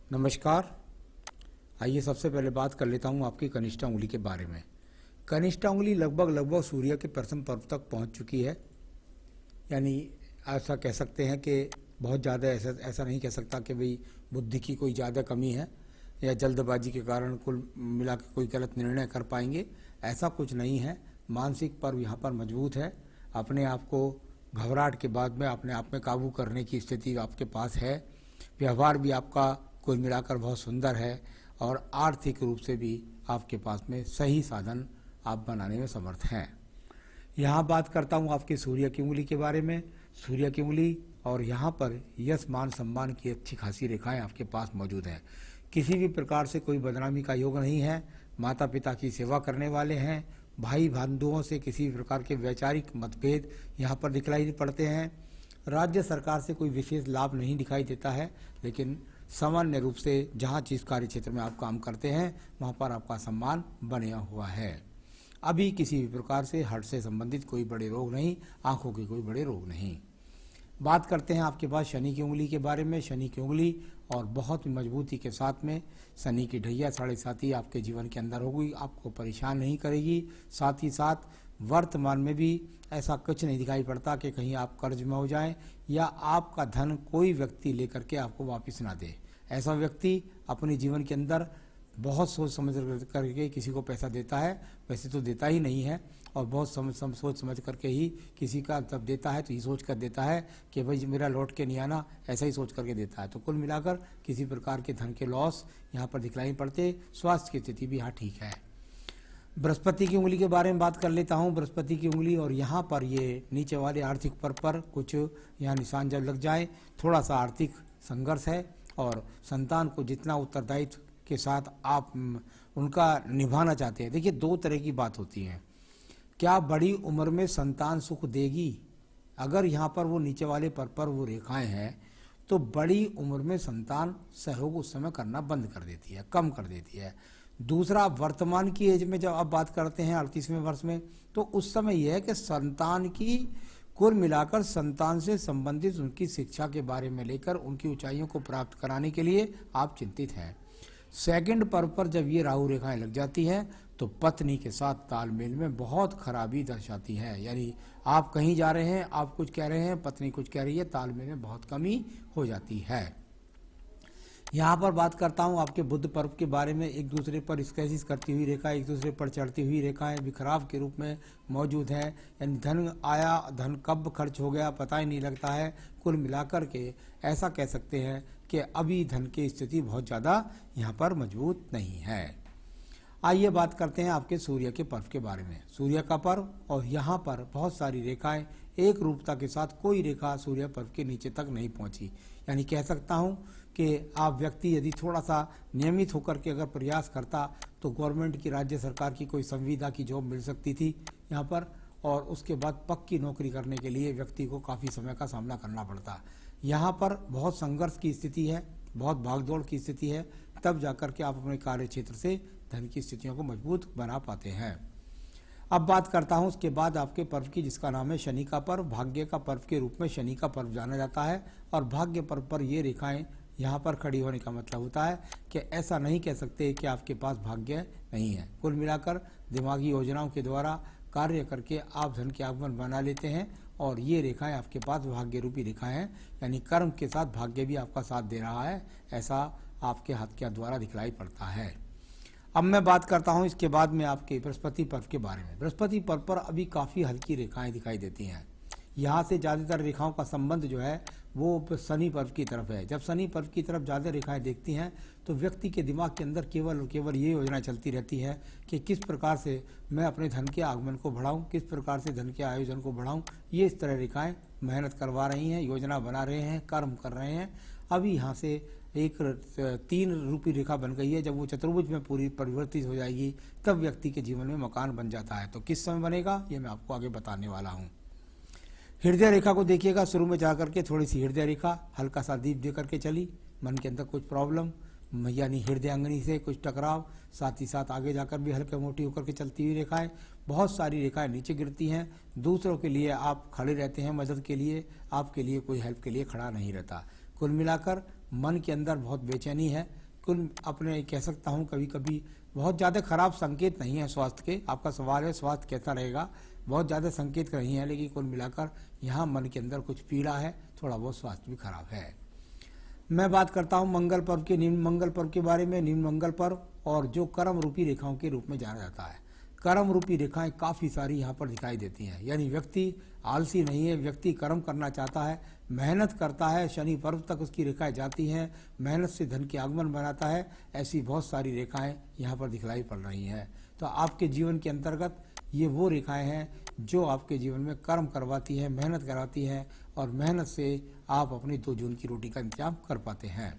नमस्कार। आइए सबसे पहले बात कर लेता हूँ आपकी कनिष्ठा उंगली के बारे में। कनिष्ठा उंगली लगभग सूर्य के प्रथम पर्व तक पहुँच चुकी है। यानी ऐसा कह सकते हैं कि बहुत ज़्यादा ऐसा नहीं कह सकता कि भाई बुद्धि की कोई ज़्यादा कमी है या जल्दबाजी के कारण कुल मिला के कोई गलत निर्णय कर पाएंगे, ऐसा कुछ नहीं है। मानसिक पर्व यहाँ पर मजबूत है। अपने आप को घबराहट के बाद में अपने आप में काबू करने की स्थिति आपके पास है। व्यवहार भी आपका कुल मिलाकर बहुत सुंदर है और आर्थिक रूप से भी आपके पास में सही साधन आप बनाने में समर्थ हैं। यहाँ बात करता हूँ आपके सूर्य की उंगली के बारे में। सूर्य की उंगली और यहाँ पर यश मान सम्मान की अच्छी खासी रेखाएं आपके पास मौजूद हैं। किसी भी प्रकार से कोई बदनामी का योग नहीं है। माता पिता की सेवा करने वाले हैं। भाई बंधुओं से किसी प्रकार के वैचारिक मतभेद यहाँ पर दिखलाई पड़ते हैं। राज्य सरकार से कोई विशेष लाभ नहीं दिखाई देता है, लेकिन सामान्य रूप से जहाँ चीज़ कार्य क्षेत्र में आप काम करते हैं वहाँ पर आपका सम्मान बना हुआ है। अभी किसी भी प्रकार से हार्ट से संबंधित कोई बड़े रोग नहीं, आंखों के कोई बड़े रोग नहीं। बात करते हैं आपके पास शनि की उंगली के बारे में। शनि की उंगली और बहुत मजबूती के साथ में शनि की ढैया 7.5 आपके जीवन के अंदर होगी, आपको परेशान नहीं करेगी। साथ ही साथ वर्तमान में भी ऐसा कुछ नहीं दिखाई पड़ता कि कहीं आप कर्ज में हो जाएं या आपका धन कोई व्यक्ति लेकर के आपको वापस ना दे। ऐसा व्यक्ति अपने जीवन के अंदर बहुत सोच समझ करके किसी को पैसा देता है, वैसे तो देता ही नहीं है, और बहुत सोच समझ करके ही किसी का जब देता है तो ये सोच कर देता है कि भाई मेरा लौट के नहीं आना, ऐसा ही सोच करके देता है। तो कुल मिलाकर किसी प्रकार के धन के लॉस यहाँ पर दिखलाई पड़ते। स्वास्थ्य की स्थिति भी यहाँ ठीक है। बृहस्पति की उंगली के बारे में बात कर लेता हूँ। बृहस्पति की उंगली और यहाँ पर ये नीचे वाले आर्थिक पर कुछ यहाँ निशान जब लग जाए, थोड़ा सा आर्थिक संघर्ष है और संतान को जितना उत्तरदायित्व के साथ आप उनका निभाना चाहते हैं। देखिए, दो तरह की बात होती है। क्या बड़ी उम्र में संतान सुख देगी? अगर यहाँ पर वो नीचे वाले पर वो रेखाएं हैं तो बड़ी उम्र में संतान सहयोग उस समय करना बंद कर देती है, कम कर देती है। दूसरा, वर्तमान की एज में जब आप बात करते हैं 38वें वर्ष में, तो उस समय यह है कि संतान की कुल मिलाकर संतान से संबंधित उनकी शिक्षा के बारे में लेकर उनकी ऊंचाइयों को प्राप्त कराने के लिए आप चिंतित हैं। सेकंड पर्व पर जब ये राहु रेखाएं लग जाती हैं तो पत्नी के साथ तालमेल में बहुत खराबी दर्शाती है। यानी आप कहीं जा रहे हैं, आप कुछ कह रहे हैं, पत्नी कुछ कह रही है, तालमेल में बहुत कमी हो जाती है। यहाँ पर बात करता हूँ आपके बुध पर्व के बारे में। एक दूसरे पर स्केचिस करती हुई रेखा, एक दूसरे पर चढ़ती हुई रेखाएं बिखराव के रूप में मौजूद है। यानी धन आया, धन कब खर्च हो गया पता ही नहीं लगता है। कुल मिलाकर के ऐसा कह सकते हैं कि अभी धन की स्थिति बहुत ज़्यादा यहाँ पर मजबूत नहीं है। आइए बात करते हैं आपके सूर्य के पर्व के बारे में। सूर्य का पर्व और यहाँ पर बहुत सारी रेखाएं एक रूपता के साथ कोई रेखा सूर्य पर्व के नीचे तक नहीं पहुँची। यानी कह सकता हूँ कि आप व्यक्ति यदि थोड़ा सा नियमित होकर के अगर प्रयास करता तो गवर्नमेंट की, राज्य सरकार की कोई संविदा की जॉब मिल सकती थी यहाँ पर, और उसके बाद पक्की नौकरी करने के लिए व्यक्ति को काफ़ी समय का सामना करना पड़ता। यहाँ पर बहुत संघर्ष की स्थिति है, बहुत भागदौड़ की स्थिति है, तब जाकर के आप अपने कार्य क्षेत्र से धन की स्थितियों को मजबूत बना पाते हैं। अब बात करता हूँ उसके बाद आपके पर्व की, जिसका नाम है शनि का पर्व। भाग्य का पर्व के रूप में शनि का पर्व जाना जाता है और भाग्य पर्व पर ये रेखाएं यहाँ पर खड़ी होने का मतलब होता है कि ऐसा नहीं कह सकते कि आपके पास भाग्य नहीं है। कुल मिलाकर दिमागी योजनाओं के द्वारा कार्य करके आप धन के आगमन बना लेते हैं और ये रेखाएं आपके पास भाग्य रूपी रेखाएं हैं। यानी कर्म के साथ भाग्य भी आपका साथ दे रहा है, ऐसा आपके हाथ के द्वारा दिखलाई पड़ता है। अब मैं बात करता हूँ इसके बाद में आपके बृहस्पति पर्व के बारे में। बृहस्पति पर्व पर अभी काफ़ी हल्की रेखाएं दिखाई देती हैं। यहाँ से ज़्यादातर रेखाओं का संबंध जो है वो शनि पर्व की तरफ है। जब शनि पर्व की तरफ ज़्यादा रेखाएं देखती हैं तो व्यक्ति के दिमाग के अंदर केवल और केवल ये योजना चलती रहती है कि किस प्रकार से मैं अपने धन के आगमन को बढ़ाऊं, किस प्रकार से धन के आयोजन को बढ़ाऊं। ये इस तरह रेखाएं मेहनत करवा रही हैं, योजना बना रहे हैं, कर्म कर रहे हैं। अभी यहाँ से एक 3 रूपी रेखा बन गई है। जब वो चतुर्भुज में पूरी परिवर्तित हो जाएगी तब व्यक्ति के जीवन में मकान बन जाता है। तो किस समय बनेगा ये मैं आपको आगे बताने वाला हूँ। हृदय रेखा को देखिएगा, शुरू में जाकर के थोड़ी सी हृदय रेखा हल्का सा दीप दे करके चली, मन के अंदर कुछ प्रॉब्लम यानी हृदय अंगनी से कुछ टकराव, साथ ही साथ आगे जाकर भी हल्के मोटी होकर के चलती हुई रेखाएं, बहुत सारी रेखाएं नीचे गिरती हैं। दूसरों के लिए आप खड़े रहते हैं मदद के लिए, आपके लिए कोई हेल्प के लिए खड़ा नहीं रहता। कुल मिलाकर मन के अंदर बहुत बेचैनी है। कुल अपने कह सकता हूँ कभी कभी बहुत ज़्यादा खराब संकेत नहीं है स्वास्थ्य के। आपका सवाल है स्वास्थ्य कैसा रहेगा, बहुत ज़्यादा संकेत नहीं है, लेकिन कुल मिलाकर यहाँ मन के अंदर कुछ पीड़ा है, थोड़ा बहुत स्वास्थ्य भी खराब है। मैं बात करता हूँ मंगल पर्व के, निम्न मंगल पर्व के बारे में। निम्न मंगल पर्व और जो कर्म रूपी रेखाओं के रूप में जाना जाता है। कर्म रूपी रेखाएं काफ़ी सारी यहाँ पर दिखाई देती हैं, यानी व्यक्ति आलसी नहीं है, व्यक्ति कर्म करना चाहता है, मेहनत करता है, शनि पर्व तक उसकी रेखाएं जाती हैं, मेहनत से धन के आगमन बनाता है। ऐसी बहुत सारी रेखाएं यहाँ पर दिखलाई पड़ रही हैं। तो आपके जीवन के अंतर्गत ये वो रेखाएं हैं जो आपके जीवन में कर्म करवाती हैं, मेहनत करवाती हैं, और मेहनत से आप अपनी 2 जून की रोटी का इंतजाम कर पाते हैं।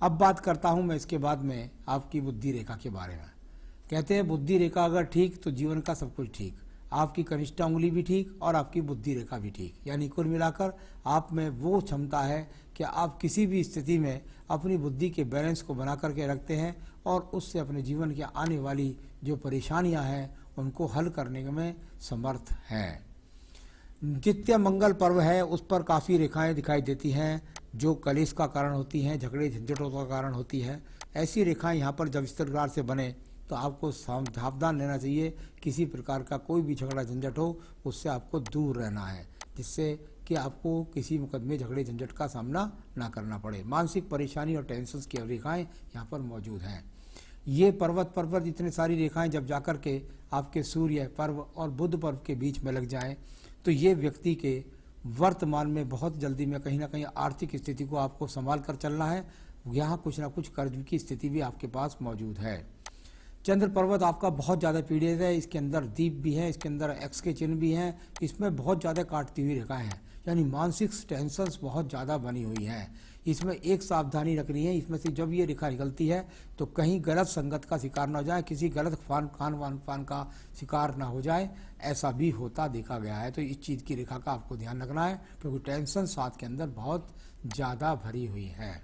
अब बात करता हूँ मैं इसके बाद में आपकी बुद्धि रेखा के बारे में। कहते हैं बुद्धि रेखा अगर ठीक तो जीवन का सब कुछ ठीक, आपकी कनिष्ठ उंगली भी ठीक और आपकी बुद्धि रेखा भी ठीक। यानी कुल मिलाकर आप में वो क्षमता है कि आप किसी भी स्थिति में अपनी बुद्धि के बैलेंस को बना करके रखते हैं और उससे अपने जीवन की आने वाली जो परेशानियां हैं उनको हल करने में समर्थ हैं। जित्या मंगल पर्व है उस पर काफ़ी रेखाएं दिखाई देती हैं जो कलेश का कारण होती हैं, झगड़े झंझटों का कारण होती है। ऐसी रेखाएं यहाँ पर जब इस प्रकार से बने तो आपको सावधान लेना चाहिए। किसी प्रकार का कोई भी झगड़ा झंझट हो उससे आपको दूर रहना है, जिससे कि आपको किसी मुकदमे झगड़े झंझट का सामना ना करना पड़े। मानसिक परेशानी और टेंशन की रेखाएं यहाँ पर मौजूद हैं। ये पर्वत इतनी सारी रेखाएं जब जाकर के आपके सूर्य पर्व और बुध पर्व के बीच में लग जाएं तो ये व्यक्ति के वर्तमान में बहुत जल्दी में कहीं ना कहीं आर्थिक स्थिति को आपको संभाल कर चलना है। यहाँ कुछ ना कुछ कर्ज की स्थिति भी आपके पास मौजूद है। चंद्र पर्वत आपका बहुत ज़्यादा पीड़ित है, इसके अंदर दीप भी है, इसके अंदर एक्स के चिन्ह भी हैं, इसमें बहुत ज़्यादा काटती हुई रेखाएं हैं, यानी मानसिक टेंशन्स बहुत ज़्यादा बनी हुई हैं। इसमें एक सावधानी रखनी है, इसमें से जब ये रेखा निकलती है तो कहीं गलत संगत का शिकार ना हो जाए, किसी गलत खान पान का शिकार ना हो जाए, ऐसा भी होता देखा गया है। तो इस चीज़ की रेखा का आपको ध्यान रखना है क्योंकि टेंशन साथ के अंदर बहुत ज़्यादा भरी हुई है।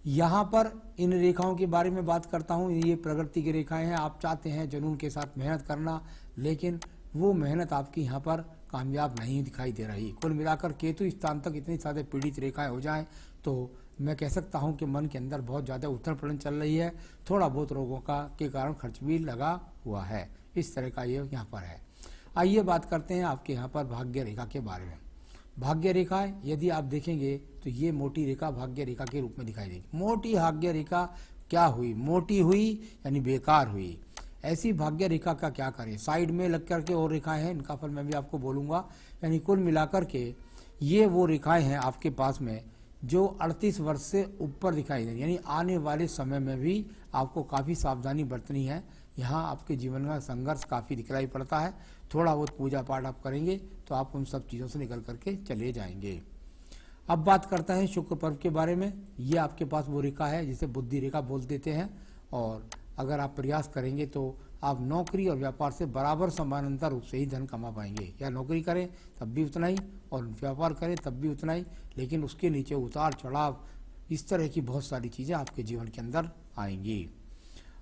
यहाँ पर इन रेखाओं के बारे में बात करता हूँ, ये प्रगति की रेखाएं हैं। आप चाहते हैं जुनून के साथ मेहनत करना, लेकिन वो मेहनत आपकी यहाँ पर कामयाब नहीं दिखाई दे रही। कुल मिलाकर केतु स्थान तक इतनी ज़्यादा पीड़ित रेखाएं हो जाएं तो मैं कह सकता हूँ कि मन के अंदर बहुत ज़्यादा उथल पुथल चल रही है, थोड़ा बहुत रोगों का के कारण खर्च भी लगा हुआ है। इस तरह का ये यहाँ पर है। आइए बात करते हैं आपके यहाँ पर भाग्य रेखा के बारे में। भाग्य रेखा यदि आप देखेंगे तो ये मोटी रेखा भाग्य रेखा के रूप में दिखाई देगी। मोटी भाग्य रेखा क्या हुई? मोटी हुई यानी बेकार हुई। ऐसी भाग्य रेखा का क्या करें? साइड में लग करके और रेखाएं हैं, इनका फल मैं भी आपको बोलूँगा। यानी कुल मिलाकर के ये वो रेखाएं हैं आपके पास में जो 38 वर्ष से ऊपर दिखाई दे, यानी आने वाले समय में भी आपको काफ़ी सावधानी बरतनी है। यहाँ आपके जीवन में संघर्ष काफ़ी दिखलाई पड़ता है। थोड़ा बहुत पूजा पाठ आप करेंगे तो आप उन सब चीज़ों से निकल करके चले जाएंगे। अब बात करते हैं शुक्र पर्व के बारे में। ये आपके पास वो रेखा है जिसे बुद्धि रेखा बोल देते हैं, और अगर आप प्रयास करेंगे तो आप नौकरी और व्यापार से बराबर समानांतर रूप से ही धन कमा पाएंगे। या नौकरी करें तब भी उतना ही और व्यापार करें तब भी उतना ही, लेकिन उसके नीचे उतार चढ़ाव इस तरह की बहुत सारी चीज़ें आपके जीवन के अंदर आएंगी।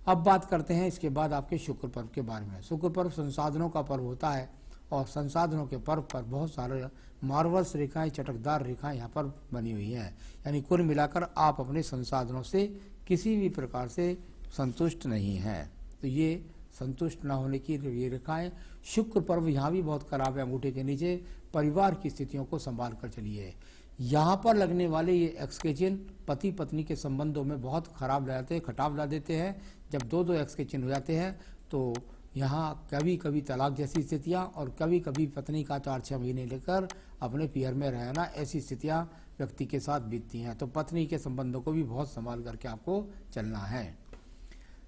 अब बात करते हैं इसके बाद आपके शुक्र पर्व के बारे में। शुक्र पर्व संसाधनों का पर्व होता है और संसाधनों के पर्व पर बहुत सारे मार्वल्स रेखाएं, चटकदार रेखाएं यहाँ पर बनी हुई हैं। यानी कुल मिलाकर आप अपने संसाधनों से किसी भी प्रकार से संतुष्ट नहीं हैं, तो ये संतुष्ट न होने की ये रेखाएं। शुक्र पर्व यहाँ भी बहुत खराब है। अंगूठे के नीचे परिवार की स्थितियों को संभाल कर चलिए। यहाँ पर लगने वाले ये एक्स के चिन्ह पति पत्नी के संबंधों में बहुत खराब ला देते हैं, खटाव ला देते हैं। जब 2-2 एक्स के चिन्ह हो जाते हैं तो यहाँ कभी कभी तलाक जैसी स्थितियाँ और कभी कभी पत्नी का 4-6 महीने लेकर अपने पियर में रहना, ऐसी स्थितियाँ व्यक्ति के साथ बीतती हैं। तो पत्नी के संबंधों को भी बहुत संभाल करके आपको चलना है।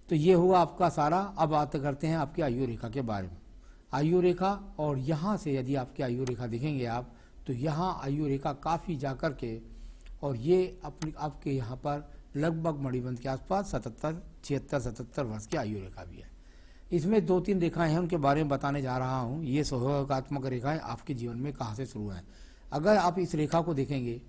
तो ये हुआ आपका सारा। अब बात करते हैं आपकी आयु रेखा के बारे में। आयु रेखा, और यहाँ से यदि आपकी आयु रेखा देखेंगे आप तो यहाँ आयु रेखा काफ़ी जाकर के, और ये अपनी आपके यहाँ पर लगभग मणिबंध के आसपास 76 वर्ष की आयु रेखा भी है। इसमें 2-3 रेखाएं हैं, उनके बारे में बताने जा रहा हूँ। ये सहयोगात्मक रेखाएं आपके जीवन में कहाँ से शुरू हैं। अगर आप इस रेखा को देखेंगे,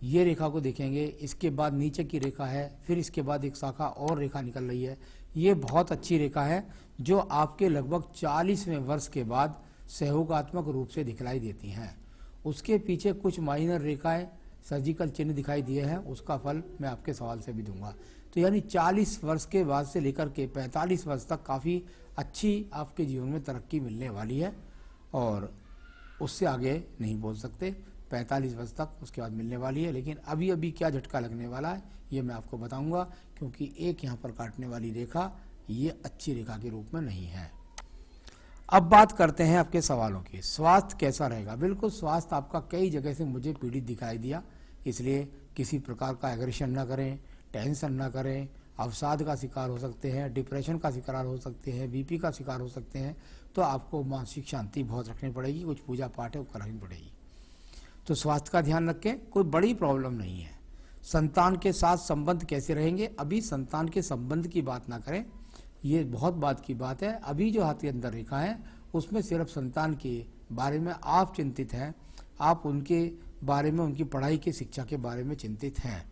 ये रेखा को देखेंगे, इसके बाद नीचे की रेखा है, फिर इसके बाद एक शाखा और रेखा निकल रही है। ये बहुत अच्छी रेखा है जो आपके लगभग 40वें वर्ष के बाद सहयोगात्मक रूप से दिखलाई देती हैं। उसके पीछे कुछ माइनर रेखाएं सर्जिकल चिन्ह दिखाई दिए हैं, उसका फल मैं आपके सवाल से भी दूंगा। तो यानी 40 वर्ष के बाद से लेकर के 45 वर्ष तक काफ़ी अच्छी आपके जीवन में तरक्की मिलने वाली है, और उससे आगे नहीं बोल सकते। 45 वर्ष तक उसके बाद मिलने वाली है, लेकिन अभी अभी क्या झटका लगने वाला है ये मैं आपको बताऊंगा, क्योंकि एक यहाँ पर काटने वाली रेखा ये अच्छी रेखा के रूप में नहीं है। अब बात करते हैं आपके सवालों की। स्वास्थ्य कैसा रहेगा? बिल्कुल स्वास्थ्य आपका कई जगह से मुझे पीड़ित दिखाई दिया, इसलिए किसी प्रकार का एग्रेशन ना करें, टेंशन ना करें, अवसाद का शिकार हो सकते हैं, डिप्रेशन का शिकार हो सकते हैं, बीपी का शिकार हो सकते हैं। तो आपको मानसिक शांति बहुत रखनी पड़ेगी, कुछ पूजा पाठ है वो करनी पड़ेगी। तो स्वास्थ्य का ध्यान रखें, कोई बड़ी प्रॉब्लम नहीं है। संतान के साथ संबंध कैसे रहेंगे? अभी संतान के संबंध की बात ना करें, ये बहुत बात की बात है। अभी जो हाथ के अंदर रेखा है उसमें सिर्फ संतान के बारे में आप चिंतित हैं, आप उनके बारे में, उनकी पढ़ाई की शिक्षा के बारे में चिंतित हैं।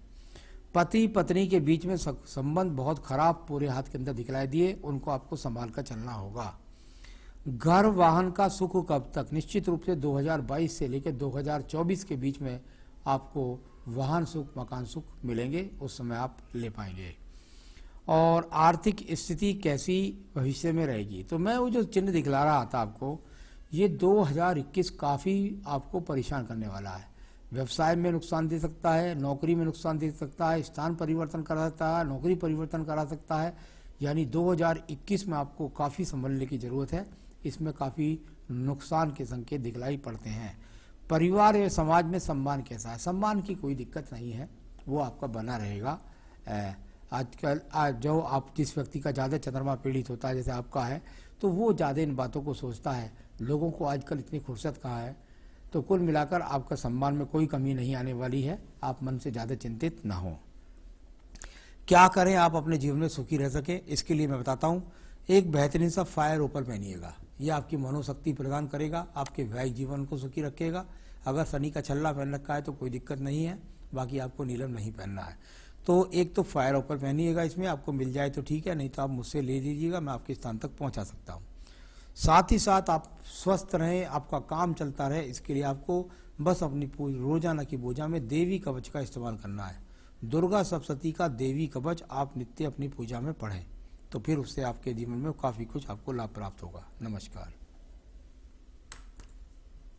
पति पत्नी के बीच में संबंध बहुत खराब पूरे हाथ के अंदर दिखलाई दिए, उनको आपको संभाल कर चलना होगा। घर वाहन का सुख कब तक? निश्चित रूप से 2022 से लेकर 2024 के बीच में आपको वाहन सुख, मकान सुख मिलेंगे, उस समय आप ले पाएंगे। और आर्थिक स्थिति कैसी भविष्य में रहेगी? तो मैं वो जो चिन्ह दिखला रहा था आपको, ये 2021 काफ़ी आपको परेशान करने वाला है। व्यवसाय में नुकसान दे सकता है, नौकरी में नुकसान दे सकता है, स्थान परिवर्तन करा सकता है, नौकरी परिवर्तन करा सकता है। यानी 2021 में आपको काफ़ी संभलने की ज़रूरत है, इसमें काफ़ी नुकसान के संकेत दिखलाई पड़ते हैं। परिवार या समाज में सम्मान कैसा है? सम्मान की कोई दिक्कत नहीं है, वो आपका बना रहेगा। आजकल जो आप जिस व्यक्ति का ज़्यादा चंद्रमा पीड़ित होता है, जैसे आपका है, तो वो ज़्यादा इन बातों को सोचता है। लोगों को आजकल इतनी फुर्सत कहाँ है। तो कुल मिलाकर आपका सम्मान में कोई कमी नहीं आने वाली है, आप मन से ज़्यादा चिंतित ना हो। क्या करें आप अपने जीवन में सुखी रह सकें? इसके लिए मैं बताता हूँ, एक बेहतरीन सा फायर ओपर पहनिएगा, यह आपकी मनोशक्ति प्रदान करेगा, आपके वैवाहिक जीवन को सुखी रखेगा। अगर शनि का छल्ला पहन रखा है तो कोई दिक्कत नहीं है, बाकी आपको नीलम नहीं पहनना है। तो एक तो फायर ओपर पहनिएगा, इसमें आपको मिल जाए तो ठीक है, नहीं तो आप मुझसे ले लीजिएगा, मैं आपके स्थान तक पहुंचा सकता हूं। साथ ही साथ आप स्वस्थ रहें, आपका काम चलता रहे, इसके लिए आपको बस अपनी रोजाना की पूजा में देवी कवच का इस्तेमाल करना है। दुर्गा सप्तशती का देवी कवच आप नित्य अपनी पूजा में पढ़ें, तो फिर उससे आपके जीवन में काफ़ी कुछ आपको लाभ प्राप्त होगा। नमस्कार।